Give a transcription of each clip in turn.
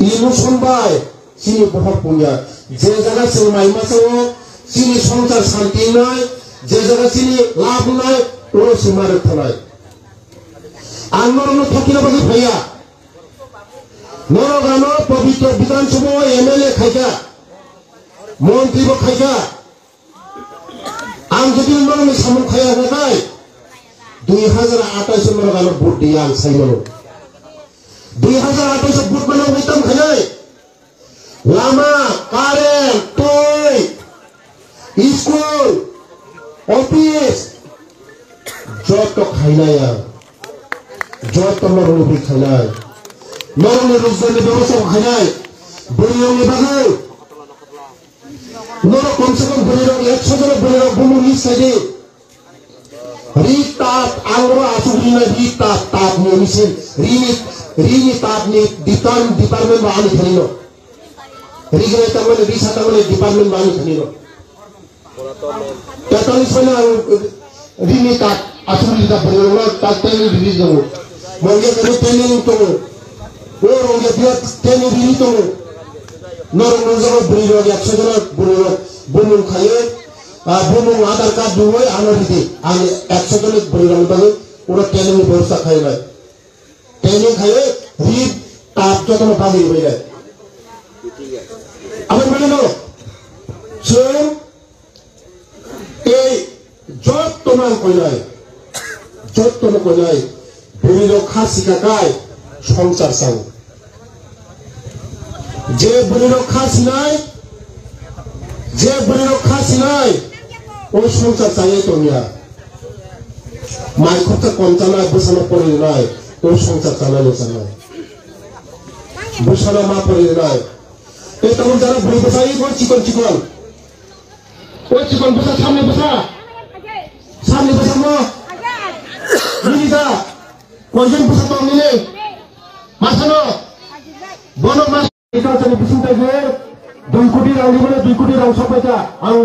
Emotion by চিনি প্রভাব পুঞ্জা যে জায়গা চিনি মাইমাসো চিনি সংসার শান্তি নাই যে জায়গা চিনি লাভ নাই ওর সীমারে থানায় আন্দোলন থাকিলে বাকি ভাইয়া নরগানো পবিত্র বিধানসভা এমএলএ খাইকা মন্ত্রী খাইকা आं जुदि नरनि सामन खाया नाथाय 2028 नरगानो भोट दिया आं साइमनो 2028 भोट मानो होइताम खानाय लामा कारेन्ट टय स्कुल अफिस जत खाइनाय जत नरनि खाइनाय नरनि रोजगारनि व्यवस्था खाइनाय बोरियावनि बागै नर कम से कम बोलेरो 100 जन बोलेरो बुमुनि साइडे रिताप आंगरो आसुगिना रिताप ताप निमिसिन रिनि ताप नि डिपार्टमेंट बानि खनिनो रिगरे तमने रिसा तमने डिपार्टमेंट बानि खनिनो ततनि सना रिनि ताप आसुगिना बोलेरो तातेनि रिलीज दो मंगे कने ट्रेनिंग तो ओ रोगे दिया ट्रेनिंग रिलीज तो नरम जगह बोलेरो 100 जन बोलेरो बुमुं खायो बुमुं आधार कार्ड दुवै आनरिदि आं 100 जन बोलेरो बागै ओरा ट्रेनिंग व्यवस्था खायनाय ट्रेनिंग खायो रि ताप जतन बागै बैलाय आबाद मानो जों এই যতমান কইনাय যতন কইনাय बोलेरो खासिकाकाय संसार साव जे बोलेरो खासिनाय ओ संसार चाहे तो निया माइ खर्चा कम जानाय बोसाना पड़िनाय ओ संसार चालानो जानाय बोसाना मा पड़िनाय ए तमन जारा बुरि बसाई को चिकन ओ चिकन बसा सामने बसा मो निजा कोजन बसा तो मिले मासनो बोनो मास एग्रिकालचार बिसिंताय जे 2 कोटी रां लिबोले 2 कोटी रां सफायता आं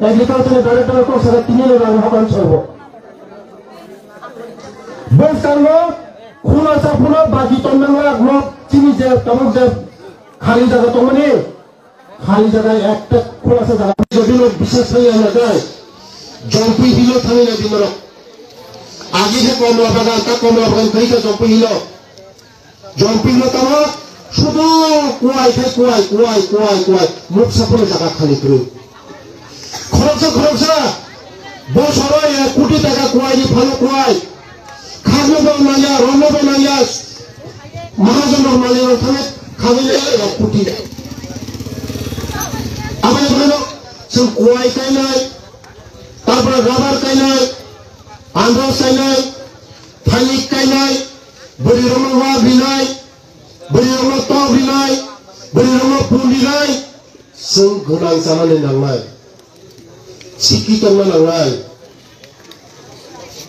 एग्रिकालचार डाइरेक्टर को सारा 3 रां हगान सरबो बोस्तांगो खुना साफुनो बाकी तन्नांगा ग्लो चिनि जे तमक जे खाली जागा तमनि खाली जागा একটা খোলাসা জায়গা যদি লোক বিশেষ হয়ে না যায় জম্পি হিলো থামে না দিমর আগে যে কমলা বাগান কইটা জম্পি হিলো তামা শুধু কুয়াই মুখ সাফলে জায়গা খালি করে খরচা বছরে 1 কোটি টাকা কুয়াই ভালো কুয়াই খাবো বানাইয়া রন্ন বানাইয়া মহাজন বানাইয়া থামে খাবিলে 1 কোটি আবার বলো সব কুয়াই কাইনাই তারপর রাবার কাইনাই আন্দ্রস কাইনাই থালিক কাইনাই বড়ি রমা বিনাই বড়ি রমা তো বিনাই বড়ি রমা পুলিনাই সব গোনাং জানালে নাংনাই শিক্ষিত নাংনাই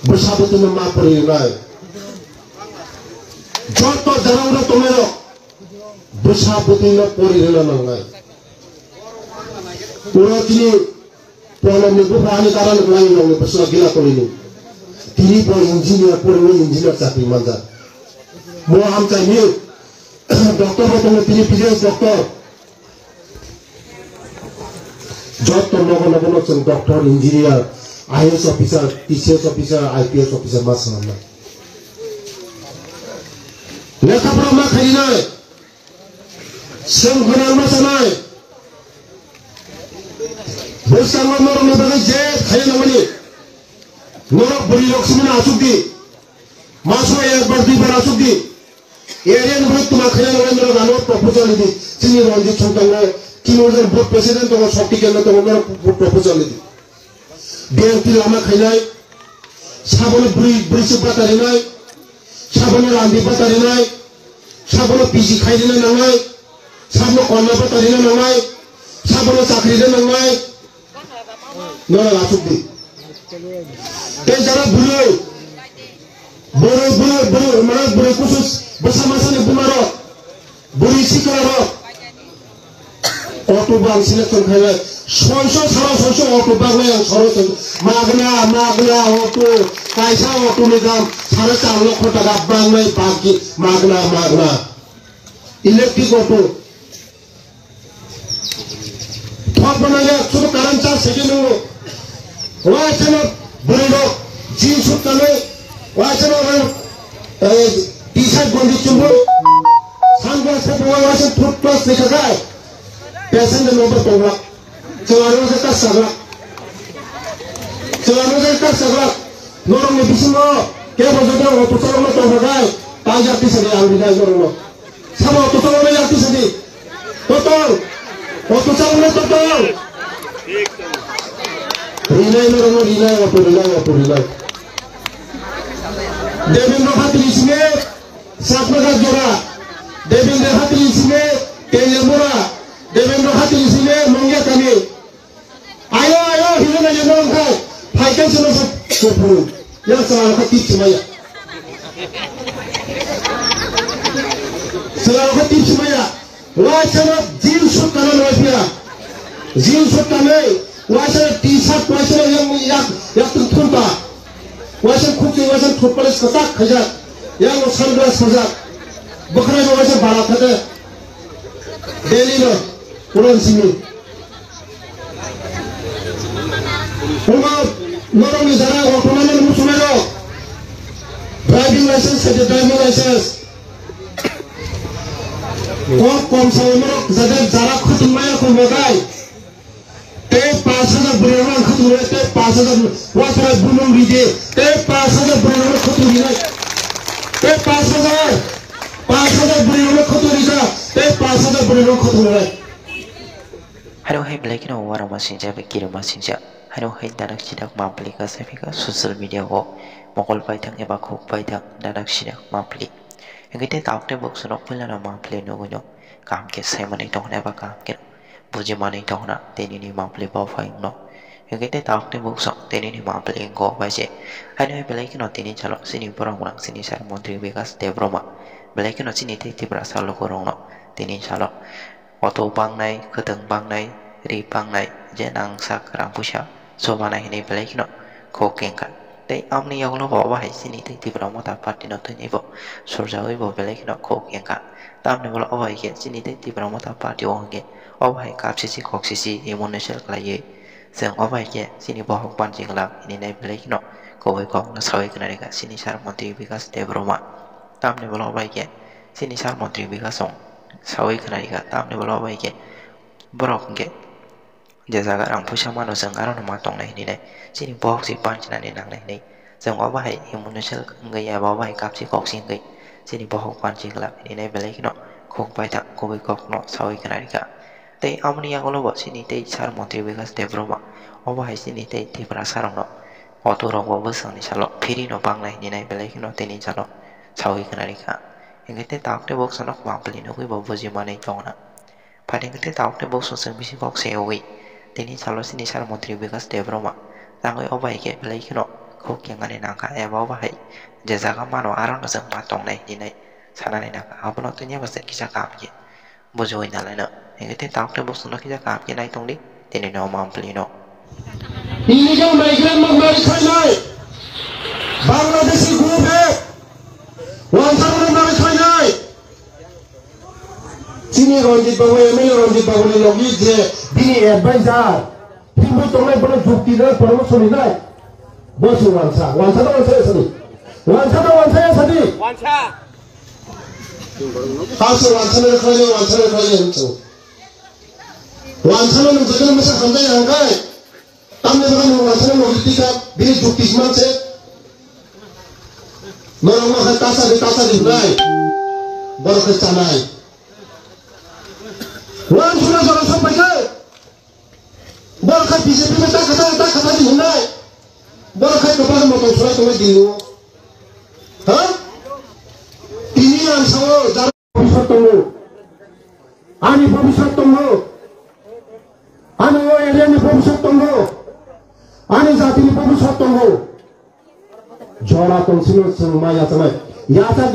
বসাবতনে মা পড়িনাই যত জানাউরা তোমেরো বসাবতনে পড়িনা নাংনাই ওরা তিনি প্রণামী গোপানি কারণ নাই নয় বসা গিলা করিনি তিনি বড় ইঞ্জিনিয়ার চাকরি মানজা মো আম চাইনি ডক্টর বতনে তিনি পিজিএস ডক্টর যত নগন doctor engineer IAS officer TCS officer IPS officer মাস না লেখাপড়া মা খাই নাই সেম ঘনার মাস নাই बोसांगो नरम बागै जे खाय नामनि नरक बरि लक्ष्मीना आसुकदि मासो एक बार 2 बार आसुकदि एरियन भोट तुमा खाय नरम गानो प्रपोजल दि सिनि रंजित छंतांगो किलोजन भोट प्रेसिडेंट तो शक्ति केन्द्र तो नरक प्रपोजल दि बेंति लामा खायनाय साबन ब्रिज बातारिनाय साबन रांदि बातारिनाय साबन पिजि खायदिना नांनाय साबन कन्या बातारिना नांनाय साबन चाकरिजों नांनाय नरा आसुकदि ते जरा बुले बोरे माने बोरे कुसुस बसामासानि बुमारो बोरि सिकारो ऑटो बां सिलेक्शन खायबाय 600 ऑटो बांनाय आं सरस मागना ऑटो कायसा ऑटो नि दाम 4.5 लाख टाका बांनाय बाकी मागना इलेक्ट्रिक ऑटो थॉप बनाया शुरू कारण 4 सेकंड हो वाचन बरेडो जीन्स सुटले वाचन टी शर्ट बंदी चुंबो सनग्लास से वाचन टूथब्रश लेकर गए पैसेंजर नंबर तोड़ा चलाने से का सगला नोरम में बिस्मो क्या बजट है ऑटो चलाने में तोड़ गए ताज जाती सके आगे जाए नोरम सब ऑटो चलाने जाती सके तो ऑटो चलाने तो रिलाय नोरम रिलाय देवेंद्र हाथी इसमें सातमगा जोड़ा देवेंद्र हाथी इसमें तेलमुरा देवेंद्र हाथी इसमें मंगे कमी आयो हिरो ने जो खाए फाइकल से सब को या सवाल का टिप्स माया वाचन जीन्स सूट करने वाला जीन्स सूट करने वाचन टी शर्ट वाचन या थुनता वाचन खूब से वाचन थोपले कसा खजा या वो सनग्लास खजा बकरा जो वाचन बाला था डेली लो पुरान सिंह नोरम में जरा ऑटोनॉमी में मुझे लो ड्राइविंग लाइसेंस कौन सा उम्र जरा खुद माया को लगाए ते 5,000 बुलेट खुद हुए ते 5,000 वाटर बुलूं लीजिए ते 5,000 बुलेट खुद हुई ते 5,000 बुलेट खुद हुई ते 5,000 बुलेट खुद हुए Halo hai blake no wara masinja bekiro masinja halo hai danak sidak mampli ka sefika social media ho mokol paitang eba khok paitang danak sidak mampli engite taukte box no pula na mampli no gono kam ke sai mani tong eba kam ke buji mani tong na teni ni mampli ba faing no engite taukte box teni ni mampli go baje halo hai blake no teni chalo sini porang urang sini sar montri bekas debroma blake no sini te brasa lo korong no teni chalo auto bang nai keteng bang nai ri bang nai jenang sak rampusa so mana ini belai no kokeng kan dei amni yang lo bawa hai sini te ti bramo ta parti no te nibo sorjawi bo belai no kokeng kan tam ne bola awai ke sini te ti bramo ta parti onge awai kap sisi kok sisi emotional klai seng awai ke sini bo hok pan jingla ini nai belai no koi kok na sawai kana ka sini sar montri bikas te broma tam ne bola awai ke sini sar montri bikas song sawai kana ka tam ne bola awai ke borok ke jaga orang pusat mana sengkarang nama tong nai ni sini box si pan cina ni nang nai seng apa hai imunisel ngai ya bawa hai kap si kok sing ngai sini box pan cing lap ni nai belai kino kok pai tak koi kok no sawai kana ka te amni yang lo bo sini te sar montri bekas debroma apa hai sini te ti prasarang no auto rong bo besang ni salo piri no bang nai ni nai belai kino te ni salo sawai kana ka engke te tak te box no mampli no koi bo boji manai tong na pada engke te tak te box so bisi kok sewi tini salo sini sar montri bekas debroma tangoi obai ke belai kino kok yang ane nangka e bawa hai jaga mano arang keseng matong nai ni nai sana nai nangka apa no tunya baset kisah kam ke bojoi nalai no engke te tak te box no kisah kam ke nai tong di tini no mampli no ini kan migrant mengmari nai Bangladeshi group hai wansan mengmari nai sini Ronjit Babu ni logi je bini advisor timbu tongai bana jukti na promotion nai bos wansa ya sadi hasil wansa ne khale hinchu wansa ne jagan masa khandai hangai tamne jagan wansa ne logi ka bini jukti man se norong ma tasa di nai bor ke chanai wan sudah jangan sampai ke berkat BJP में tak kata di hunai berkat kepada motor surat तुम्हें दिलो हाँ ini yang sawo jarak भविष्य tunggu ani भविष्य tunggu ani wo area ni भविष्य tunggu ani jati ni भविष्य tunggu jora tungsino semua ya sama ya sa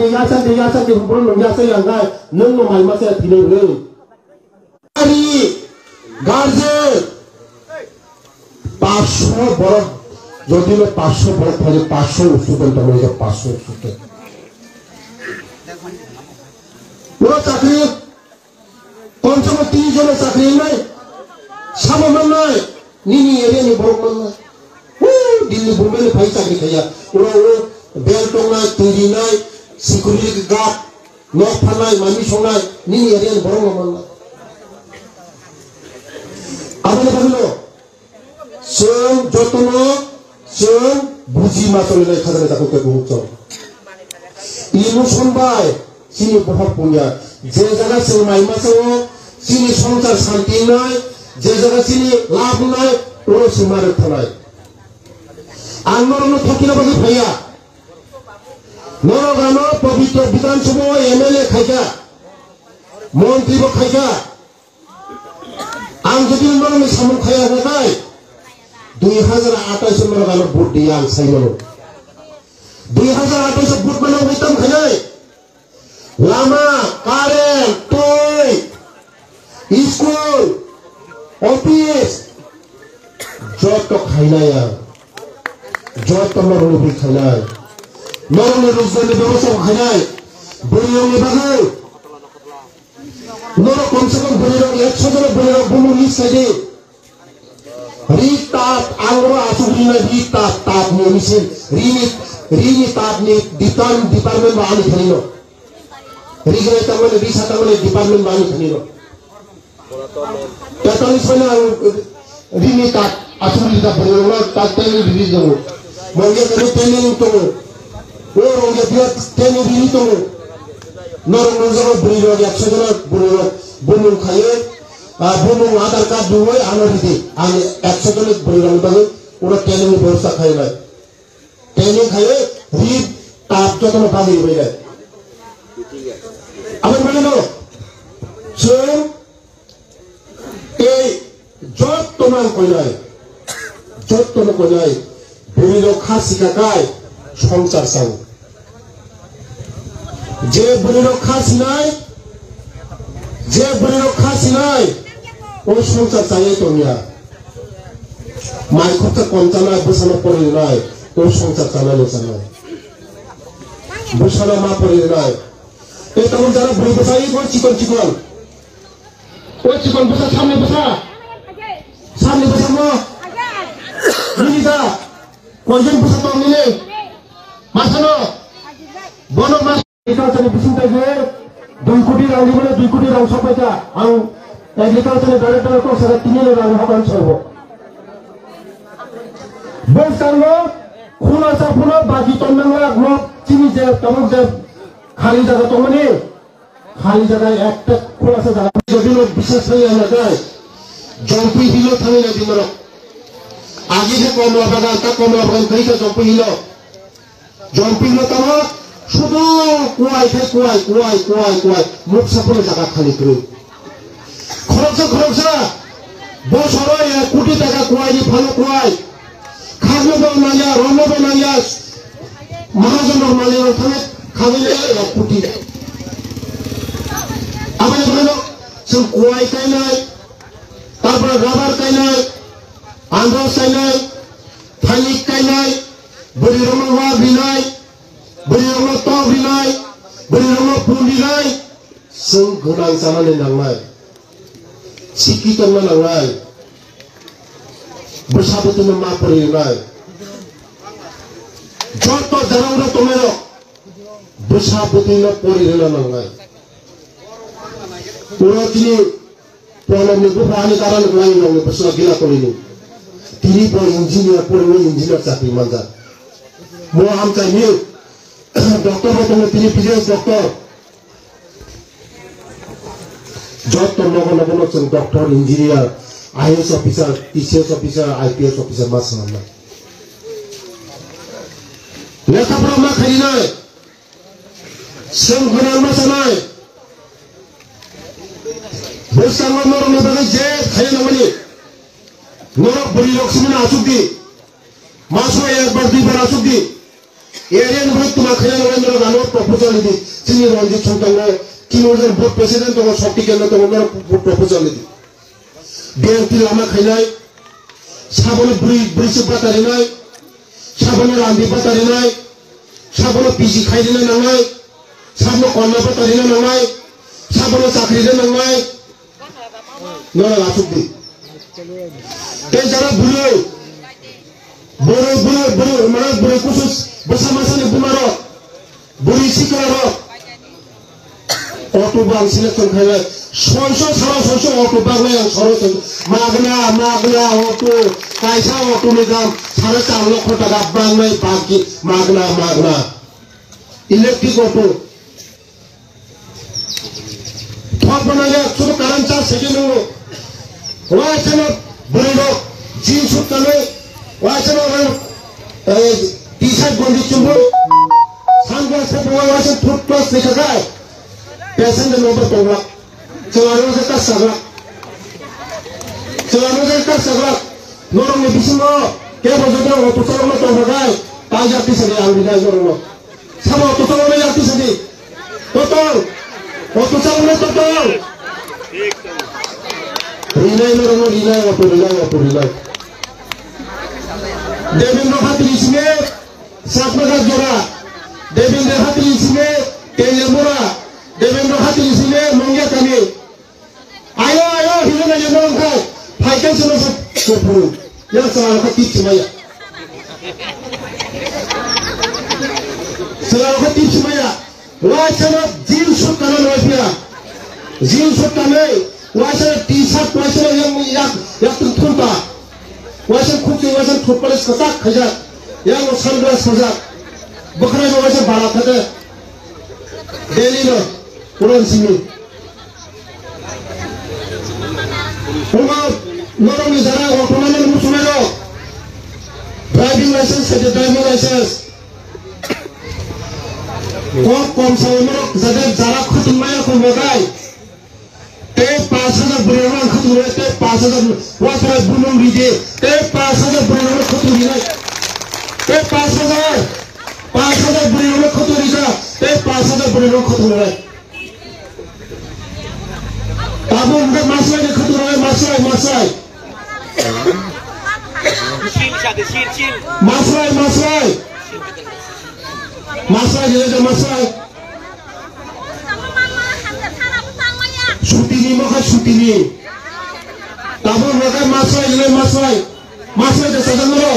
di belum ya sa yang ngai nung mai masa tidak guardian 500 बड़ा যদি না 500 বড় থাকে 500 স্টুডেন্ট হবে 500 স্টুডেন্ট পুরো চাকরি 3 জন চাকরি নাই সামমান নাই নিনি এরিয়া নি বড় নাই ও দিল্লি বোম্বে ভাই চাকরি খাইয়া ওরা বেল টংনা তিরি নাই সিকিউরিটি গার্ড নক ফানাই মামি সংনাই নিনি এরিয়া নি বড় মান নাই আপনি বললো जों जतन जों बुजि मातले खाजाना जाखौ बहुत इमोशन बाय सिनि प्रभाव पुnya जे जगह जों माइमासो सिनि संसार शांति नाय जे जगह सिनि लाभ नाय ओरो सिमार थानाय आंनरनो थकिना बागै फैया नरगानो पवित्र विधानसभा एमएलए खायगा मंत्री बो खायगा आं जुदि नरनो सामन खाया नाथाय 2028 नरगानो भोट दिया आं साइमनो 2028 भोट मानो होइतम खानाय लामा कारेन्ट टय स्कुल अफिस जत खाइनाय जत नरनो बि खाइनाय नरनो रोजगारनि व्यवस्था खाइनाय बोरियावनि बागै नर कम से कम बोरियाव 100 जन बोरियाव बुमु निसाइदे Ritat angro asuri na ritat tap ni misin rini tap ni department bani khanino rigre tamane bisa tamane department bani khanino tatani sana rini tap asuri da berona tatani release do moge kene training to oro ge dia training release to normal jaro burido 100 jana burido bunun khaye बुनु आधार कार्ड दुवै आनरिदि आं 100 जन बरिरां बागै ओरा ट्रेनिंग व्यवस्था खायनाय ट्रेनिंग खायो रि ताप जतन बागै बैलाय आबाद मानो जों ए जतन कयनाय बुरिलो खासिकाकाय संसार सां जे बुरिलो खासिनाय ओ संसार चाहे तो मिया माइ खर्चा कम जानाय बोसाना परिनाय ओ संसार चानाय लोसानाय बोसाना मा परिनाय ए तमन जारा बुरि बसाई को चिकन ओ चिकन बसा सामने बसा मो निजा कोजन बसा तो मिले मासनो बनो मा एका जने बिसिंताय गए 2 कोटी राउंड बोले 2 कोटी राउंड सपाइता आं एग्रीकल्चर डायरेक्टर को सारा 3 राउंड हकान छबो बस कांगो खुना साफुनो बाकी तन्नला न चिनि जे तमन जे खाली जगह तो मने खाली जगह একটা খোলাসা জায়গা যদি লোক বিশেষ হয়ে না যায় জম্পি হিলো থামে না দিমর আগে যে কমলা বাগান কইটা জম্পি হিলো তামা শুধু কুয়াই মুখ সাফুনো জায়গা খালি করে খরচা বছরে 1 কোটি টাকা কুয়াই ভালো কুয়াই খাজনা বানাইয়া রন্ন বানাইয়া মহাজনের মালিকের থানে খাবিলে 1 কোটি আবার বলো সব কুয়াই কাইনাই তারপর রাবার কাইনাই আন্দ্রস কাইনাই থালিক কাইনাই বড়ি রমা বিনাই beri rumah tau binai, beri rumah pun binai, senggunang sana nenangai, sikitan nenangai, bersabut nama perinai, jodoh jarang udah tomero, bersabut nama perinai nenangai, orang ini problem ni bukan hanya karena lain orang bersama gila kau ini, tiri pun engineer cakri manja, mau hamcai ni doctor बताने तीन PGS doctor job तो लोगों doctor engineer IAS officer TCS officer IPS officer मास नाम लेखा पढ़ा मा खरीना है सेम गुनाह मा सनाय बोसांग नर में बगे जे खाई ना मनी नर बड़ी लक्ष्मी ना आसुदी मासो एक बार 2 बार आसुदी एरियन भोट तुमा खया नरेंद्र गानो प्रपोजल दी सिनी रंजित छंटांगो किलोजन भोट प्रेसिडेंट तो शक्ति केंद्र तो नर प्रपोजल दी बेंती लामा खैनाय साबन ब्रिज बातारिनाय साबन रांदि बातारिनाय साबन पीजी खाइदिना नांनाय साबन कन्ना बातारिना नांनाय साबन चाकरिजों नांनाय nora asuk di te jara buru mana buru khusus bersama-sama bumaro buri sikaro auto bang selection khaya sonso auto bang yang sorot magna auto kaisa auto nigam 4.5 লক্ষ টাকা bang mai pagi magna electric auto thop banaya churu karan 4 second ho wachana buru jeans utale wachana t-shirt gondi chumbo sunglasses wachana toothbrush dikhagai passenger number togla celana ka sagla norong ni bisingo ke bojodo auto chalona toglagai ta jakti sadi angidai norong sama auto chalona jakti sadi total auto chalona total rilai norong rilai Devendra हाथी इसमें सातमगा जोड़ा देवेंद्र हाथी इसमें तेलमुरा देवेंद्र हाथी इसमें मंगे कमी आयो हिलो ना ये नोंग का फाइकल से ना सब कोपरू यह सवाल का टिप्स माया वह चलो जीन शुट करने वाला जीन शुट करने वह चलो टी-शर्ट वह चलो yang tertunta wajan kuki wajan thupales katak khajak yang sunglass khajak bakrai no wajan bala thade Delhi no puran simi unga norong ni jara automobile musumero driving license kom saumero jara khutumaya ko mogai te 5,000 bulan khutumre te 5,000 wasra bulung rije te 5,000 bulan khuturi nai te 5,000 bulan khuturi ja te 5,000 bulan khuturi nai tabu unga masai ke khuturi nai masai je masai Sutini maka sutini, tabu maka masai je sadang lo,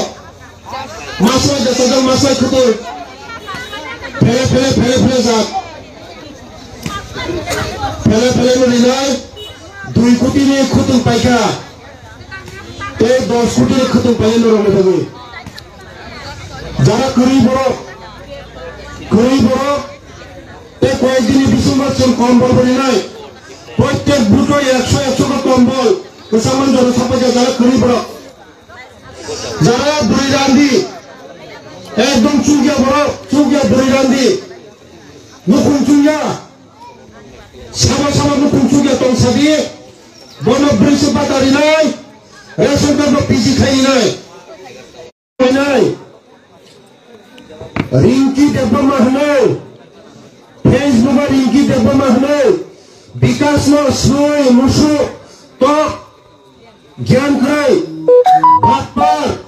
masai kutul, pele zat, pele nilai, 2 koটি ni kutul paika, te 10 koটি ni kutul paika norong lagi, jara kuri borok, te koi dini bisumar cun kompor berinai. প্রত্যেক বুটো 100 কম্বল সামান জন সবাই যারা করি বড় যারা বুড়ি রান্দি একদম চুগিয়া বুড়ি রান্দি নুকুন চুগিয়া সাবা নুকুন চুগিয়া তংসা দিয়ে বন ব্রিজ বাতারি নাই রেশন কার্ড পিজি খাই নাই রিঙ্কি দেবমা হনে ফেসবুক রিঙ্কি দেবমা হনে विकास में स्नोय मुसु तो ज्ञान करे बात पर